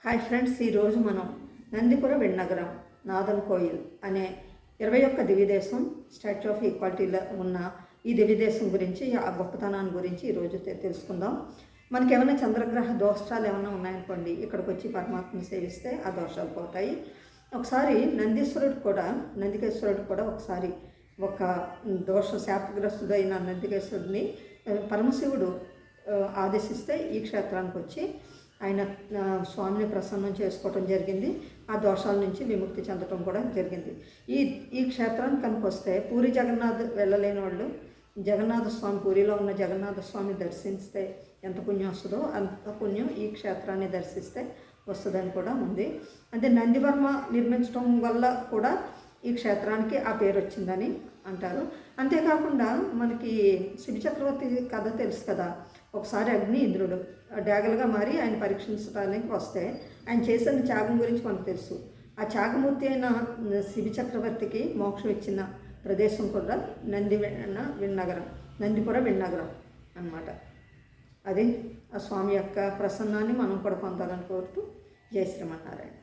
Hi friends, ఈరోజు మనం నందిపుర విన్నగరం Nathan Koil అనే 21 దివ్యదేశం స్టాచ్యూ ఆఫ్ ఈక్వాలిటీలో ఉన్న ఈ దివ్యదేశం గురించి, ఆ గొప్పతనాన్ని గురించి ఈరోజు తెలుసుకుందాం. మనకి ఏమైనా చంద్రగ్రహ దోషాలు ఏమైనా ఉన్నాయనుకోండి, ఇక్కడికి వచ్చి పరమాత్మను సేవిస్తే ఆ దోషాలు పోతాయి. ఒకసారి నందికేశ్వరుడు కూడా ఒకసారి ఒక శాపగ్రస్తుడైన నందికేశ్వరుడిని పరమశివుడు ఆదేశిస్తే ఈ క్షేత్రానికి వచ్చి ఆయన స్వామిని ప్రసన్నం చేసుకోవటం జరిగింది. ఆ దోషాల నుంచి విముక్తి చెందటం కూడా జరిగింది. ఈ క్షేత్రానికి కనుక వస్తే పూరి జగన్నాథ్ వెళ్ళలేని వాళ్ళు జగన్నాథ స్వామి, పూరిలో ఉన్న జగన్నాథ స్వామి దర్శిస్తే ఎంత పుణ్యం వస్తుందో అంత పుణ్యం ఈ క్షేత్రాన్ని దర్శిస్తే వస్తుందని కూడా ఉంది. అంటే నందివర్మ నిర్మించడం వల్ల కూడా ఈ క్షేత్రానికి ఆ పేరు వచ్చిందని అంటారు. అంతేకాకుండా మనకి శివ చక్రవర్తి కథ తెలుసు కదా. ఒకసారి అగ్ని ఇంద్రుడు డ్యాగలుగా మారి ఆయన పరీక్షించడానికి వస్తే ఆయన చేసిన త్యాగం గురించి మనకు తెలుసు. ఆ త్యాగమూర్తి అయిన శివ చక్రవర్తికి మోక్షం ఇచ్చిన ప్రదేశం కూడా నందిపుర విన్నగరం అన్నమాట. అది ఆ స్వామి యొక్క ప్రసన్నాన్ని మనం కూడా పొందాలని కోరుతూ జై శ్రీమన్నారాయణ.